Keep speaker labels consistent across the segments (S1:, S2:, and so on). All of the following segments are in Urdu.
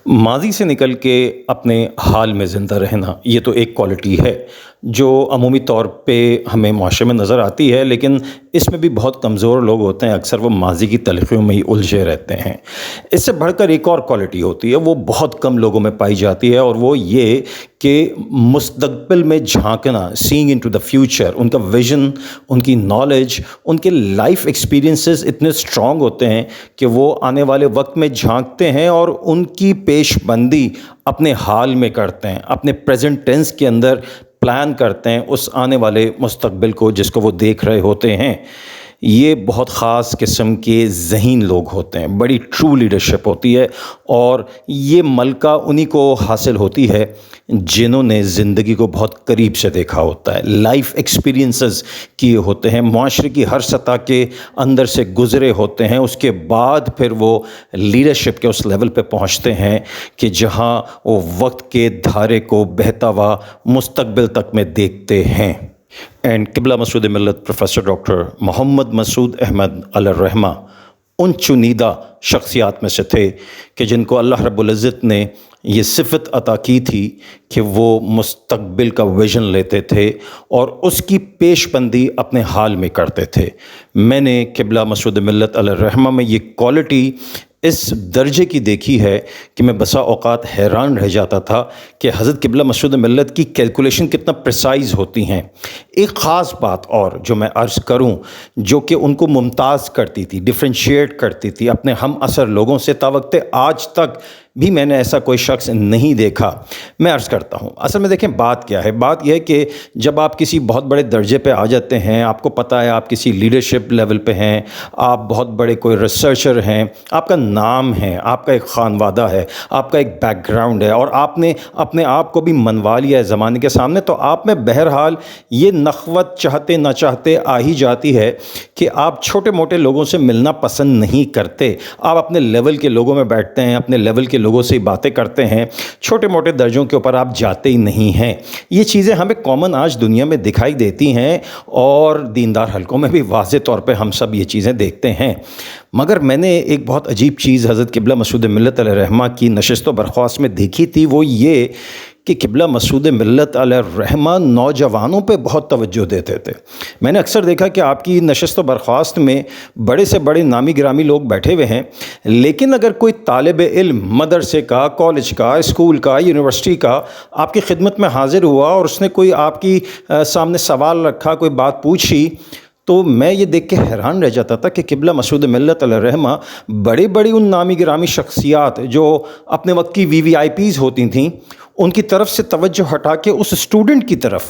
S1: ماضی سے نکل کے اپنے حال میں زندہ رہنا یہ تو ایک کوالٹی ہے جو عمومی طور پہ ہمیں معاشرے میں نظر آتی ہے، لیکن اس میں بھی بہت کمزور لوگ ہوتے ہیں، اکثر وہ ماضی کی تلخیوں میں ہی الجھے رہتے ہیں۔ اس سے بڑھ کر ایک اور کوالٹی ہوتی ہے، وہ بہت کم لوگوں میں پائی جاتی ہے، اور وہ یہ کہ مستقبل میں جھانکنا، سینگ انٹو دا فیوچر۔ ان کا ویژن، ان کی نالج، ان کے لائف ایکسپیرینسز اتنے اسٹرانگ ہوتے ہیں کہ وہ آنے والے وقت میں جھانکتے ہیں اور ان کی پیش بندی اپنے حال میں کرتے ہیں، اپنے پریزنٹ ٹینس کے اندر پلان کرتے ہیں اس آنے والے مستقبل کو جس کو وہ دیکھ رہے ہوتے ہیں۔ یہ بہت خاص قسم کے ذہین لوگ ہوتے ہیں، بڑی ٹرو لیڈرشپ ہوتی ہے، اور یہ ملکہ انہی کو حاصل ہوتی ہے جنہوں نے زندگی کو بہت قریب سے دیکھا ہوتا ہے، لائف ایکسپیرینسز کیے ہوتے ہیں، معاشرے کی ہر سطح کے اندر سے گزرے ہوتے ہیں، اس کے بعد پھر وہ لیڈرشپ کے اس لیول پہ پہنچتے ہیں کہ جہاں وہ وقت کے دھارے کو بہتا ہوا مستقبل تک میں دیکھتے ہیں۔ اینڈ قبلہ مسعود ملت پروفیسر ڈاکٹر محمد مسعود احمد علیہ الرحمہ ان چنیدہ شخصیات میں سے تھے کہ جن کو اللہ رب العزت نے یہ صفت عطا کی تھی کہ وہ مستقبل کا ویژن لیتے تھے اور اس کی پیش بندی اپنے حال میں کرتے تھے۔ میں نے قبلہ مسعود ملت علیہ الرحمہ میں یہ کوالٹی اس درجے کی دیکھی ہے کہ میں بسا اوقات حیران رہ جاتا تھا کہ حضرت قبلہ مسعود ملت کی کیلکولیشن کتنا پریسائز ہوتی ہیں۔ ایک خاص بات اور جو میں عرض کروں، جو کہ ان کو ممتاز کرتی تھی، ڈیفرینشیٹ کرتی تھی اپنے ہم عصر لوگوں سے، تاوقت آج تک بھی میں نے ایسا کوئی شخص نہیں دیکھا۔ میں عرض کرتا ہوں، اصل میں دیکھیں بات کیا ہے، بات یہ ہے کہ جب آپ کسی بہت بڑے درجے پہ آ جاتے ہیں، آپ کو پتہ ہے آپ کسی لیڈرشپ لیول پہ ہیں، آپ بہت بڑے کوئی ریسرچر ہیں، آپ کا نام ہے، آپ کا ایک خانوادہ ہے، آپ کا ایک بیک گراؤنڈ ہے، اور آپ نے اپنے آپ کو بھی منوا لیا ہے زمانے کے سامنے، تو آپ میں بہرحال یہ نخوت چاہتے نہ چاہتے آ ہی جاتی ہے کہ آپ چھوٹے موٹے لوگوں سے ملنا پسند نہیں کرتے۔ آپ اپنے لیول کے لوگوں میں بیٹھتے ہیں، اپنے لیول کے لوگوں سے باتیں کرتے ہیں، چھوٹے موٹے درجوں کے اوپر آپ جاتے ہی نہیں ہیں۔ یہ چیزیں ہمیں کامن آج دنیا میں دکھائی دیتی ہیں، اور دیندار حلقوں میں بھی واضح طور پہ ہم سب یہ چیزیں دیکھتے ہیں۔ مگر میں نے ایک بہت عجیب چیز حضرت قبلہ مسعود ملت علیہ الرحمہ کی نشست و برخاست میں دیکھی تھی، وہ یہ کہ قبلہ مسعود ملت علیہ الرحمہ نوجوانوں پہ بہت توجہ دیتے تھے۔ میں نے اکثر دیکھا کہ آپ کی نشست و برخاست میں بڑے سے بڑے نامی گرامی لوگ بیٹھے ہوئے ہیں، لیکن اگر کوئی طالب علم مدرسے کا، کالج کا، اسکول کا، یونیورسٹی کا آپ کی خدمت میں حاضر ہوا اور اس نے کوئی آپ کی سامنے سوال رکھا، کوئی بات پوچھی، تو میں یہ دیکھ کے حیران رہ جاتا تھا کہ قبلہ مسعود ملت علیہ الرحمہ بڑی بڑی ان نامی گرامی شخصیات جو اپنے وقت کی وی وی آئی پیز ہوتی تھیں، ان کی طرف سے توجہ ہٹا کے اس اسٹوڈنٹ کی طرف،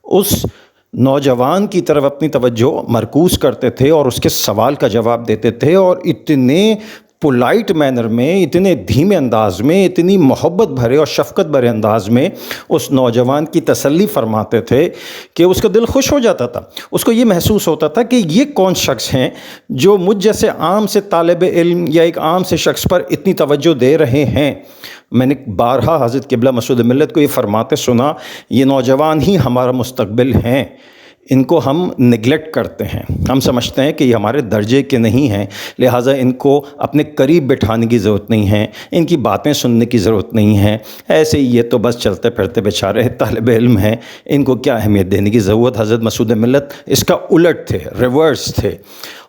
S1: اس نوجوان کی طرف اپنی توجہ مرکوز کرتے تھے اور اس کے سوال کا جواب دیتے تھے، اور اتنے پولائٹ مینر میں، اتنے دھیمے انداز میں، اتنی محبت بھرے اور شفقت بھرے انداز میں اس نوجوان کی تسلی فرماتے تھے کہ اس کا دل خوش ہو جاتا تھا۔ اس کو یہ محسوس ہوتا تھا کہ یہ کون شخص ہیں جو مجھ جیسے عام سے طالب علم یا ایک عام سے شخص پر اتنی توجہ دے رہے ہیں۔ میں نے بارہا حضرت قبلہ مسعود ملت کو یہ فرماتے سنا، یہ نوجوان ہی ہمارا مستقبل ہیں، ان کو ہم نگلیکٹ کرتے ہیں، ہم سمجھتے ہیں کہ یہ ہمارے درجے کے نہیں ہیں، لہٰذا ان کو اپنے قریب بٹھانے کی ضرورت نہیں ہے، ان کی باتیں سننے کی ضرورت نہیں ہے، ایسے ہی یہ تو بس چلتے پھرتے بیچارے طالب علم ہیں، ان کو کیا اہمیت دینے کی ضرورت۔ حضرت مسعود ملت اس کا الٹ تھے، ریورس تھے۔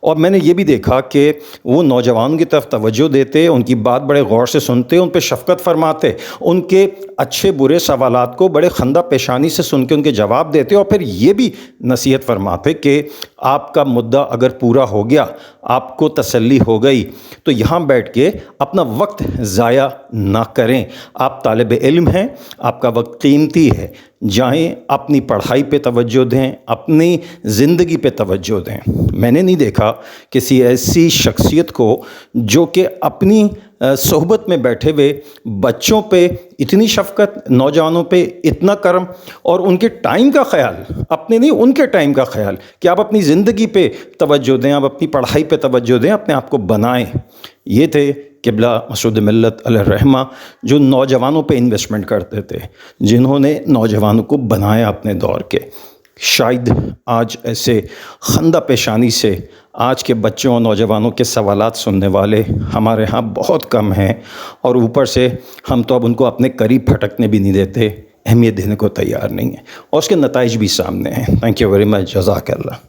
S1: اور میں نے یہ بھی دیکھا کہ وہ نوجوانوں کی طرف توجہ دیتے، ان کی بات بڑے غور سے سنتے، ان پہ شفقت فرماتے، ان کے اچھے برے سوالات کو بڑے خندہ پیشانی سے سن کے ان کے جواب دیتے، اور پھر یہ بھی نصیحت فرماتے کہ آپ کا مدعا اگر پورا ہو گیا، آپ کو تسلی ہو گئی، تو یہاں بیٹھ کے اپنا وقت ضائع نہ کریں۔ آپ طالب علم ہیں، آپ کا وقت قیمتی ہے، جائیں اپنی پڑھائی پہ توجہ دیں، اپنی زندگی پہ توجہ دیں۔ میں نے نہیں دیکھا کسی ایسی شخصیت کو جو کہ اپنی صحبت میں بیٹھے ہوئے بچوں پہ اتنی شفقت، نوجوانوں پہ اتنا کرم، اور ان کے ٹائم کا خیال، اپنے نہیں ان کے ٹائم کا خیال، کہ آپ اپنی زندگی پہ توجہ دیں، آپ اپنی پڑھائی پہ توجہ دیں، اپنے آپ کو بنائیں۔ یہ تھے قبلہ مسعود ملت علیہ الرحمہ، جو نوجوانوں پہ انویسٹمنٹ کرتے تھے، جنہوں نے نوجوانوں کو بنایا اپنے دور کے۔ شاید آج ایسے خندہ پیشانی سے آج کے بچوں اور نوجوانوں کے سوالات سننے والے ہمارے ہاں بہت کم ہیں، اور اوپر سے ہم تو اب ان کو اپنے قریب پھٹکنے بھی نہیں دیتے، اہمیت دینے کو تیار نہیں ہیں، اور اس کے نتائج بھی سامنے ہیں۔ تھینک یو ویری مچ، جزاک اللہ۔